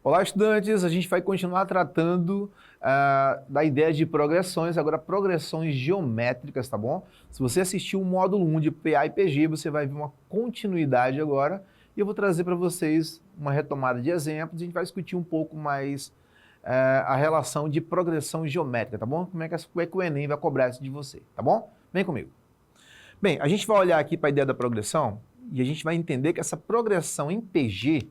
Olá, estudantes! A gente vai continuar tratando da ideia de progressões, agora progressões geométricas, tá bom? Se você assistiu o módulo 1 de PA e PG, você vai ver uma continuidade agora e eu vou trazer para vocês uma retomada de exemplos e a gente vai discutir um pouco mais a relação de progressão geométrica, tá bom? Como é que o Enem vai cobrar isso de você, tá bom? Vem comigo. Bem, a gente vai olhar aqui para a ideia da progressão e a gente vai entender que essa progressão em PG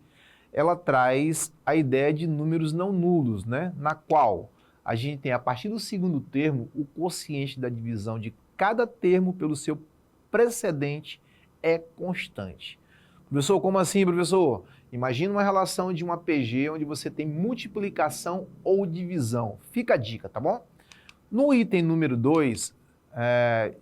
ela traz a ideia de números não nulos, né? Na qual a gente tem, a partir do segundo termo, o quociente da divisão de cada termo pelo seu precedente é constante. Professor, como assim, professor? Imagina uma relação de uma PG onde você tem multiplicação ou divisão. Fica a dica, tá bom? No item número 2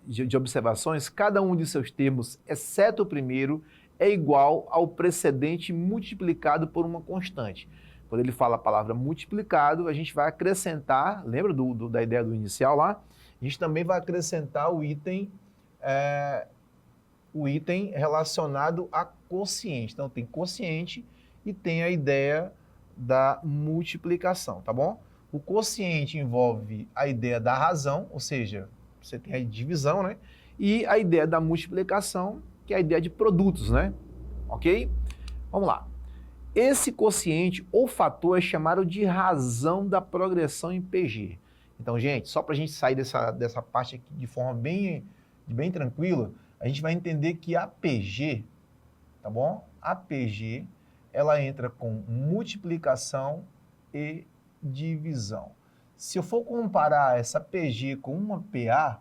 de observações, cada um de seus termos, exceto o primeiro, é igual ao precedente multiplicado por uma constante. Quando ele fala a palavra multiplicado, a gente vai acrescentar, lembra da ideia do inicial lá? A gente também vai acrescentar o item relacionado a quociente. Então tem quociente e tem a ideia da multiplicação, tá bom? O quociente envolve a ideia da razão, ou seja, você tem a divisão, né? E a ideia da multiplicação, que é a ideia de produtos, né? Ok? Vamos lá. Esse quociente ou fator é chamado de razão da progressão em PG. Então, gente, só para a gente sair dessa parte aqui de forma bem tranquila, a gente vai entender que a PG, tá bom? A PG, ela entra com multiplicação e divisão. Se eu for comparar essa PG com uma PA,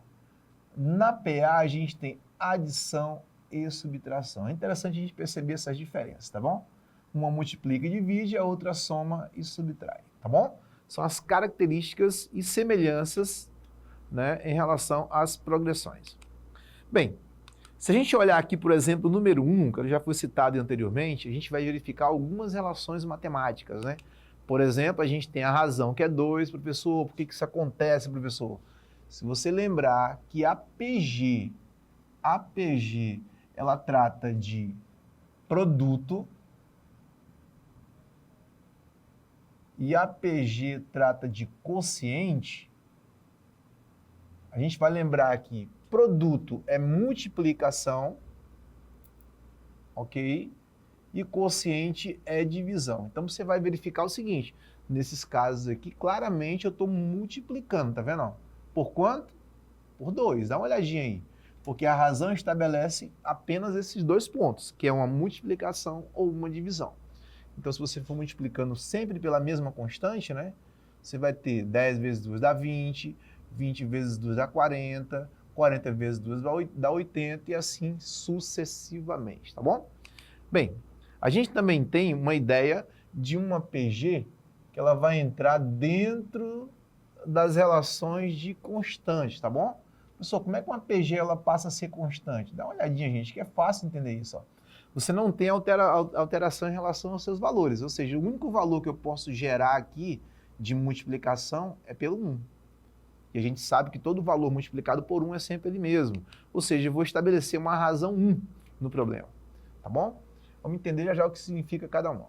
na PA a gente tem adição e subtração. É interessante a gente perceber essas diferenças, tá bom? Uma multiplica e divide, a outra soma e subtrai, tá bom? São as características e semelhanças, né, em relação às progressões. Bem, se a gente olhar aqui, por exemplo, o número 1, que já foi citado anteriormente, a gente vai verificar algumas relações matemáticas, né? Por exemplo, a gente tem a razão, que é 2, professor. Por que isso acontece, professor? Se você lembrar que a PG, ela trata de produto e a PG trata de quociente, a gente vai lembrar que produto é multiplicação, ok? E quociente é divisão. Então você vai verificar o seguinte, nesses casos aqui, claramente eu estou multiplicando, tá vendo? Por quanto? Por 2, dá uma olhadinha aí. Porque a razão estabelece apenas esses dois pontos, que é uma multiplicação ou uma divisão. Então se você for multiplicando sempre pela mesma constante, né? Você vai ter 10 vezes 2 dá 20, 20 vezes 2 dá 40, 40 vezes 2 dá 80 e assim sucessivamente, tá bom? Bem, a gente também tem uma ideia de uma PG que ela vai entrar dentro das relações de constante, tá bom? Pessoal, como é que uma PG ela passa a ser constante? Dá uma olhadinha, gente, que é fácil entender isso. Ó. Você não tem alteração em relação aos seus valores, ou seja, o único valor que eu posso gerar aqui de multiplicação é pelo 1. E a gente sabe que todo valor multiplicado por 1 é sempre ele mesmo. Ou seja, eu vou estabelecer uma razão 1 no problema, tá bom? Vamos entender já o que significa cada uma.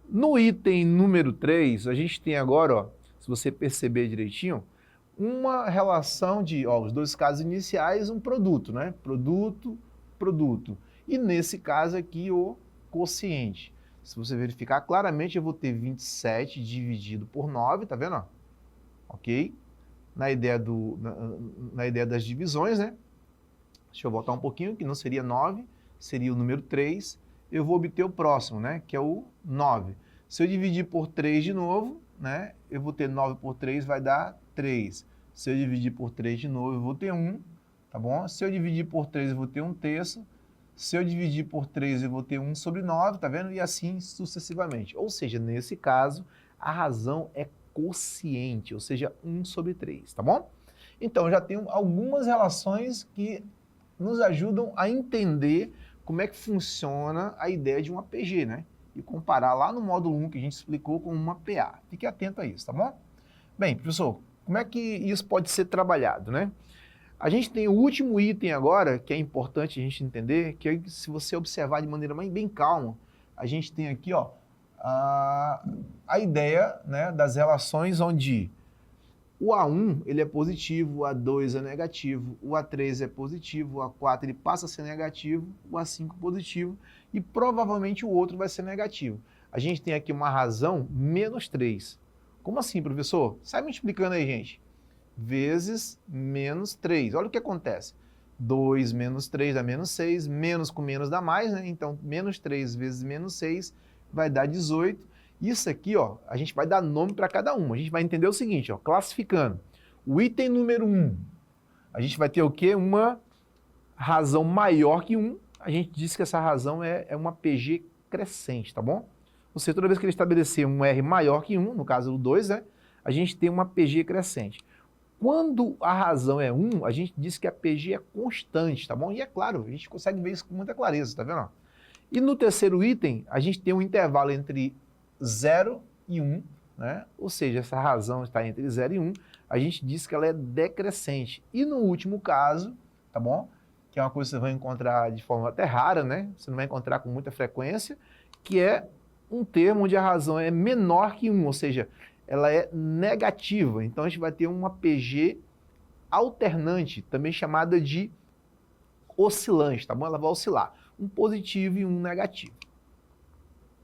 No item número 3, a gente tem agora, ó, se você perceber direitinho, uma relação de, ó, os dois casos iniciais, um produto, né? Produto, produto. E nesse caso aqui, o quociente. Se você verificar claramente, eu vou ter 27 dividido por 9, tá vendo? Ó? Ok? Na ideia das divisões, né? Deixa eu voltar um pouquinho, que não seria 9, seria o número 3. Eu vou obter o próximo, né? Que é o 9. Se eu dividir por 3 de novo, né? Eu vou ter 9 por 3, vai dar 3. Se eu dividir por 3 de novo, eu vou ter 1, tá bom? Se eu dividir por 3, eu vou ter 1/3. Se eu dividir por 3, eu vou ter 1 sobre 9, tá vendo? E assim sucessivamente. Ou seja, nesse caso, a razão é quociente, ou seja, 1 sobre 3, tá bom? Então, já tenho algumas relações que nos ajudam a entender como é que funciona a ideia de uma PG, né? E comparar lá no módulo 1 que a gente explicou com uma PA. Fique atento a isso, tá bom? Bem, professor, como é que isso pode ser trabalhado, né? A gente tem o último item agora, que é importante a gente entender, que é, se você observar de maneira bem calma, a gente tem aqui, ó, a ideia, né, das relações onde o A1 ele é positivo, o A2 é negativo, o A3 é positivo, o A4 ele passa a ser negativo, o A5 positivo e provavelmente o outro vai ser negativo. A gente tem aqui uma razão menos 3. Como assim, professor? Sai me explicando aí, gente. Vezes menos 3. Olha o que acontece. 2 menos 3 dá menos 6, menos com menos dá mais, né? Então, menos 3 vezes menos 6 vai dar 18. Isso aqui, ó, a gente vai dar nome para cada um. A gente vai entender o seguinte, ó, classificando. O item número 1, a gente vai ter o quê? Uma razão maior que 1. A gente disse que essa razão é uma PG crescente, tá bom? Ou seja, toda vez que ele estabelecer um R maior que 1, no caso o 2, né, a gente tem uma PG crescente. Quando a razão é 1, a gente diz que a PG é constante, tá bom? E é claro, a gente consegue ver isso com muita clareza, tá vendo? E no terceiro item, a gente tem um intervalo entre 0 e 1, né? Ou seja, essa razão está entre 0 e 1, a gente diz que ela é decrescente. E no último caso, tá bom? Que é uma coisa que você vai encontrar de forma até rara, né? Você não vai encontrar com muita frequência, que é um termo onde a razão é menor que 1, ou seja, ela é negativa. Então a gente vai ter uma PG alternante, também chamada de oscilante, tá bom? Ela vai oscilar, um positivo e um negativo.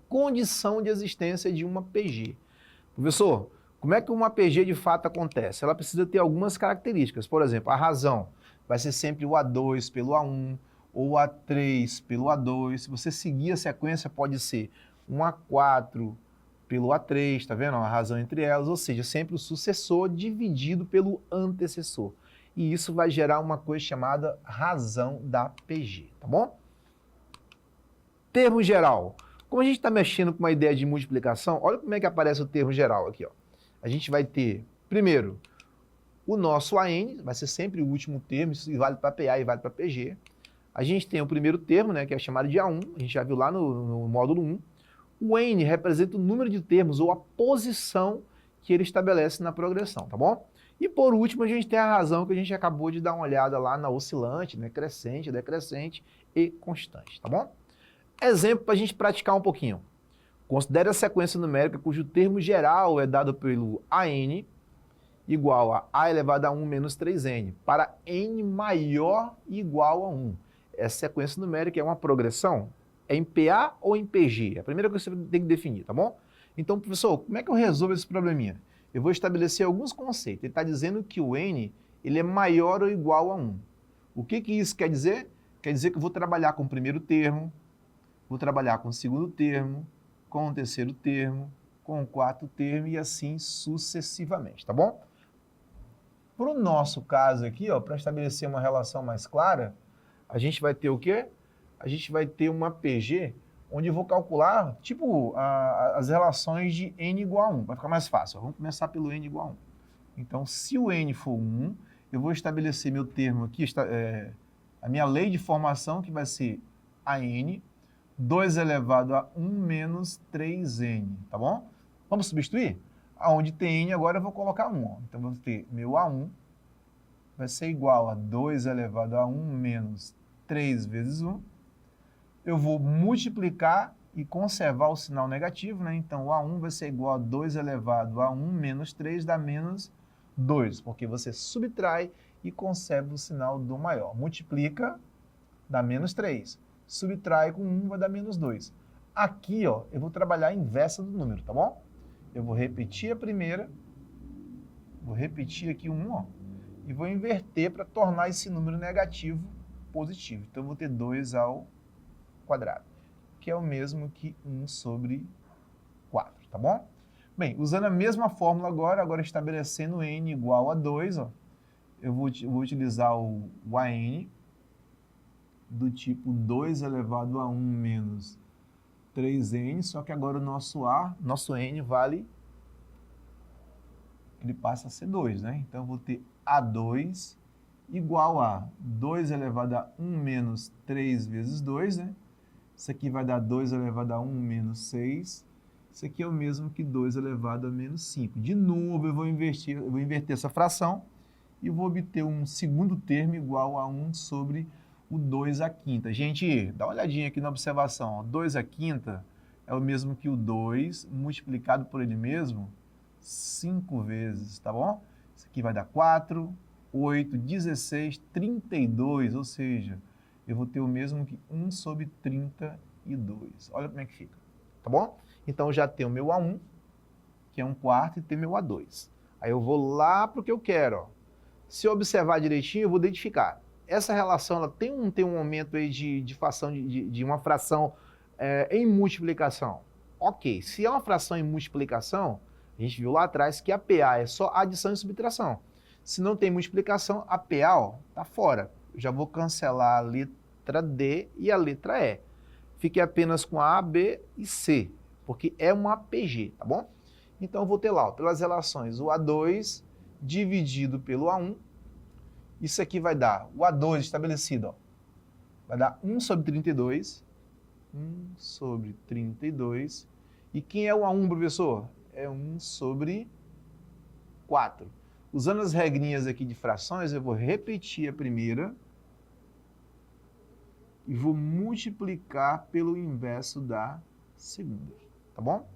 Condição de existência de uma PG. Professor, como é que uma PG de fato acontece? Ela precisa ter algumas características. Por exemplo, a razão vai ser sempre o A2 pelo A1 ou o A3 pelo A2. Se você seguir a sequência, pode ser um A4 pelo A3, tá vendo? A razão entre elas, ou seja, sempre o sucessor dividido pelo antecessor. E isso vai gerar uma coisa chamada razão da PG, tá bom? Termo geral. Como a gente está mexendo com uma ideia de multiplicação, olha como é que aparece o termo geral aqui, ó. A gente vai ter, primeiro, o nosso AN, vai ser sempre o último termo, isso vale para PA e vale para PG. A gente tem o primeiro termo, né, que é chamado de A1, a gente já viu lá no módulo 1. O N representa o número de termos ou a posição que ele estabelece na progressão, tá bom? E por último, a gente tem a razão que a gente acabou de dar uma olhada lá na oscilante, né, crescente, decrescente e constante, tá bom? Exemplo para a gente praticar um pouquinho. Considere a sequência numérica cujo termo geral é dado pelo AN igual a elevado a 1 menos 3N, para N maior ou igual a 1. Essa sequência numérica é uma progressão? É em PA ou em PG? É a primeira coisa que você tem que definir, tá bom? Então, professor, como é que eu resolvo esse probleminha? Eu vou estabelecer alguns conceitos. Ele está dizendo que o N ele é maior ou igual a 1. O que isso quer dizer? Quer dizer que eu vou trabalhar com o primeiro termo, vou trabalhar com o segundo termo, com o terceiro termo, com o quarto termo e assim sucessivamente, tá bom? Para o nosso caso aqui, para estabelecer uma relação mais clara, a gente vai ter o quê? A gente vai ter uma PG, onde eu vou calcular, tipo, as relações de n igual a 1. Vai ficar mais fácil. Vamos começar pelo n igual a 1. Então, se o n for 1, eu vou estabelecer meu termo aqui, a minha lei de formação, que vai ser a n, 2 elevado a 1 menos 3n, tá bom? Vamos substituir? Aonde tem n, agora eu vou colocar 1. Ó. Então, vamos ter meu A1 vai ser igual a 2 elevado a 1 menos 3 vezes 1. Eu vou multiplicar e conservar o sinal negativo, né? Então, o A1 vai ser igual a 2 elevado a 1 menos 3 dá menos 2, porque você subtrai e conserva o sinal do maior. Multiplica, dá menos 3. Subtrai com 1, vai dar menos 2. Aqui, ó, eu vou trabalhar a inversa do número, tá bom? Eu vou repetir a primeira, vou repetir aqui o 1, ó, e vou inverter para tornar esse número negativo positivo. Então, eu vou ter 2 ao quadrado, que é o mesmo que 1 sobre 4, tá bom? Bem, usando a mesma fórmula agora estabelecendo n igual a 2, ó, eu vou utilizar o AN do tipo 2 elevado a 1 menos 3n, só que agora o nosso n vale, ele passa a ser 2, né? Então, eu vou ter A2 igual a 2 elevado a 1 menos 3 vezes 2, né? Isso aqui vai dar 2 elevado a 1 menos 6. Isso aqui é o mesmo que 2 elevado a menos 5. De novo, eu vou inverter essa fração e vou obter um segundo termo igual a 1 sobre o 2 à quinta. Gente, dá uma olhadinha aqui na observação. 2 à quinta é o mesmo que o 2 multiplicado por ele mesmo 5 vezes, tá bom? Isso aqui vai dar 4, 8, 16, 32, ou seja, eu vou ter o mesmo que 1 sobre 32. Olha como é que fica, tá bom? Então, eu já tenho o meu A1, que é 1/4, e tenho meu A2. Aí eu vou lá para o que eu quero, ó. Se eu observar direitinho, eu vou identificar. Essa relação ela tem um aumento aí de fração, de uma fração em multiplicação. Ok, se é uma fração em multiplicação, a gente viu lá atrás que a PA é só adição e subtração. Se não tem multiplicação, a PA está fora. Eu já vou cancelar a letra D e a letra E. Fique apenas com A, B e C, porque é uma APG, tá bom? Então eu vou ter lá, ó, pelas relações, o A2 dividido pelo A1, isso aqui vai dar, o A2 estabelecido, ó, vai dar 1 sobre 32, 1 sobre 32, e quem é o A1, professor? É 1 sobre 4. Usando as regrinhas aqui de frações, eu vou repetir a primeira e vou multiplicar pelo inverso da segunda, tá bom?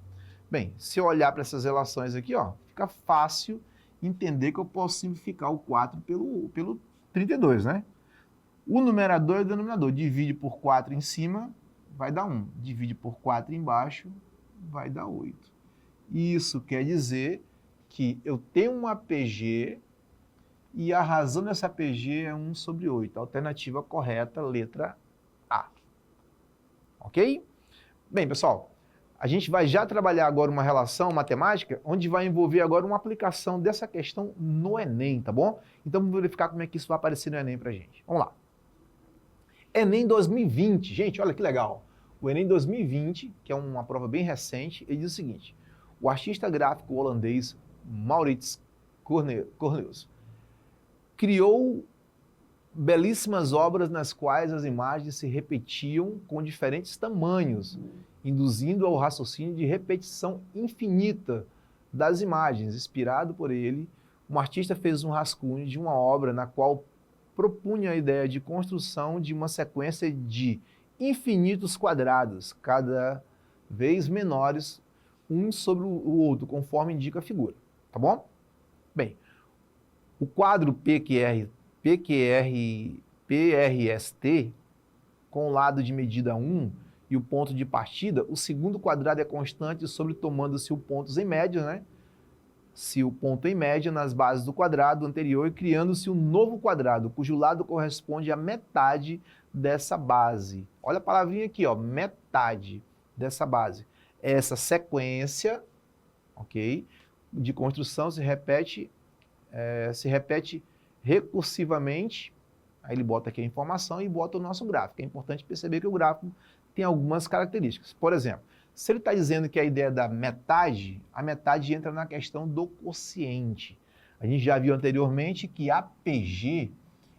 Bem, se eu olhar para essas relações aqui, ó, fica fácil entender que eu posso simplificar o 4 pelo 32, né? O numerador e o denominador. Divide por 4 em cima, vai dar 1. Divide por 4 embaixo, vai dar 8. Isso quer dizer que eu tenho uma PG e a razão dessa PG é 1 sobre 8. Alternativa correta, letra A. Ok? Bem, pessoal, a gente vai já trabalhar agora uma relação matemática, onde vai envolver agora uma aplicação dessa questão no Enem, tá bom? Então vamos verificar como é que isso vai aparecer no Enem pra gente. Vamos lá. Enem 2020. Gente, olha que legal. O Enem 2020, que é uma prova bem recente, ele diz o seguinte: o artista gráfico holandês Maurits Cornelius criou belíssimas obras nas quais as imagens se repetiam com diferentes tamanhos, induzindo ao raciocínio de repetição infinita das imagens. Inspirado por ele, um artista fez um rascunho de uma obra na qual propunha a ideia de construção de uma sequência de infinitos quadrados, cada vez menores um sobre o outro, conforme indica a figura, tá bom? Bem, o quadro PRST, com o lado de medida 1 e o ponto de partida, o segundo quadrado é constante sobre tomando-se o pontos em média, né? Se o ponto em média nas bases do quadrado anterior e criando-se um novo quadrado, cujo lado corresponde à metade dessa base. Olha a palavrinha aqui, ó, metade dessa base. Essa sequência, ok, de construção se repete recursivamente. Aí ele bota aqui a informação e bota o nosso gráfico. É importante perceber que o gráfico tem algumas características. Por exemplo, se ele está dizendo que a ideia da metade, a metade entra na questão do quociente. A gente já viu anteriormente que a PG,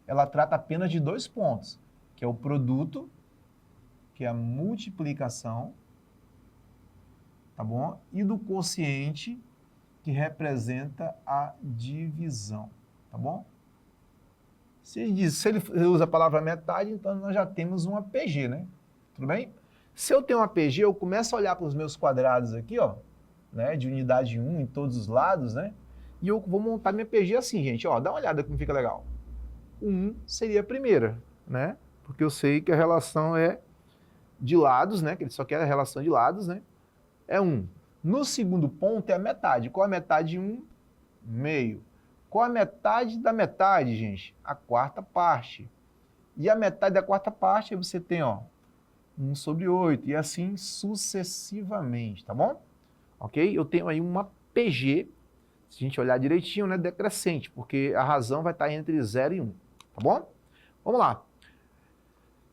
ela trata apenas de 2 pontos, que é o produto, que é a multiplicação, tá bom? E do quociente, que representa a divisão, tá bom? Se ele usa a palavra metade, então nós já temos uma PG, né? Tudo bem? Se eu tenho uma PG, eu começo a olhar para os meus quadrados aqui, ó, né, de unidade 1 em todos os lados, né? E eu vou montar minha PG assim, gente, ó, dá uma olhada como fica legal. O 1 seria a primeira, né? Porque eu sei que a relação é de lados, né? Que ele só quer a relação de lados, né? É 1. No segundo ponto é a metade. Qual é a metade de 1? Meio. Qual é a metade da metade, gente? A quarta parte. E a metade da quarta parte, aí você tem, ó, 1 sobre 8, e assim sucessivamente, tá bom? Ok? Eu tenho aí uma PG, se a gente olhar direitinho, né, decrescente, porque a razão vai estar entre 0 e 1, tá bom? Vamos lá.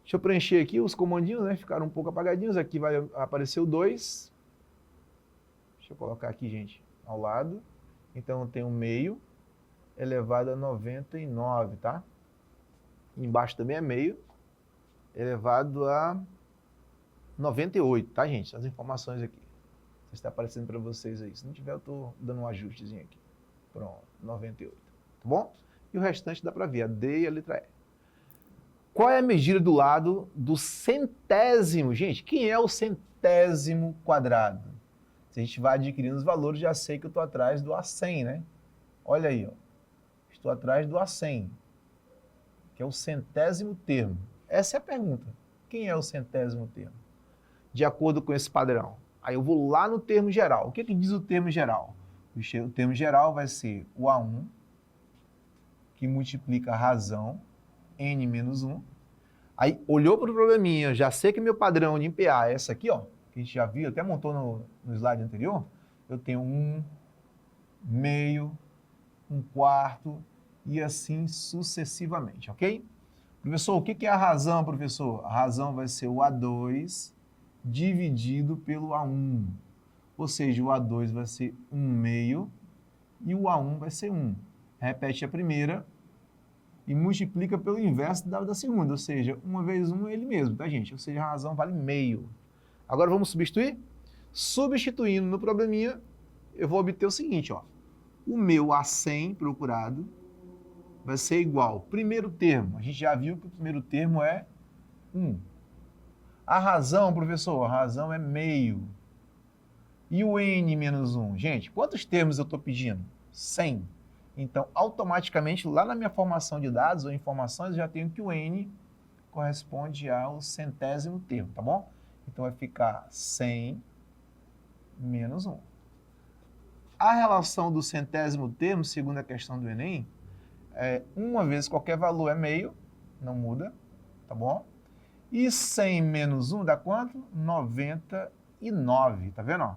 Deixa eu preencher aqui os comandinhos, né, ficaram um pouco apagadinhos, aqui vai aparecer o 2. Deixa eu colocar aqui, gente, ao lado. Então eu tenho meio elevado a 99, tá? Embaixo também é meio elevado a 98, tá, gente? As informações aqui. Se está aparecendo para vocês aí. Se não tiver, eu estou dando um ajustezinho aqui. Pronto, 98. Tá bom? E o restante dá para ver, a D e a letra E. Qual é a medida do lado do centésimo? Gente, quem é o centésimo quadrado? Se a gente vai adquirindo os valores, já sei que eu estou atrás do A100, né? Olha aí, ó. Estou atrás do A100, que é o centésimo termo. Essa é a pergunta. Quem é o centésimo termo? De acordo com esse padrão. Aí eu vou lá no termo geral. O que diz o termo geral? O termo geral vai ser o A1, que multiplica a razão, n menos 1. Aí, olhou para o probleminha, já sei que meu padrão de MPA é essa aqui, ó, que a gente já viu, até montou no slide anterior. Eu tenho 1, meio, 1/4 e assim sucessivamente, ok? Professor, o que é a razão, professor? A razão vai ser o A2 dividido pelo A1. Ou seja, o A2 vai ser 1 meio e o A1 vai ser 1. Repete a primeira e multiplica pelo inverso da segunda, ou seja, 1 vezes 1 é ele mesmo, tá, gente? Ou seja, a razão vale meio. Agora vamos substituir? Substituindo no probleminha, eu vou obter o seguinte, ó. O meu A100 procurado vai ser igual, primeiro termo, a gente já viu que o primeiro termo é 1. A razão, professor, a razão é meio. E o n menos 1? Gente, quantos termos eu estou pedindo? 100. Então, automaticamente, lá na minha formação de dados ou informações, eu já tenho que o n corresponde ao centésimo termo, tá bom? Então, vai ficar 100 menos 1. A relação do centésimo termo, segundo a questão do Enem, é 1 vezes qualquer valor é meio, não muda, tá bom? E 100 menos 1 dá quanto? 99, tá vendo? Ó?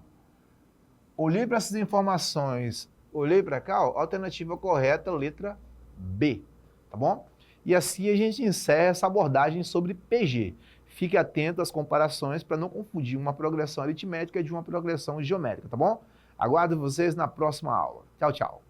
Olhei para essas informações, olhei para cá, ó, alternativa correta, letra B, tá bom? E assim a gente encerra essa abordagem sobre PG. Fique atento às comparações para não confundir uma progressão aritmética de uma progressão geométrica, tá bom? Aguardo vocês na próxima aula. Tchau, tchau.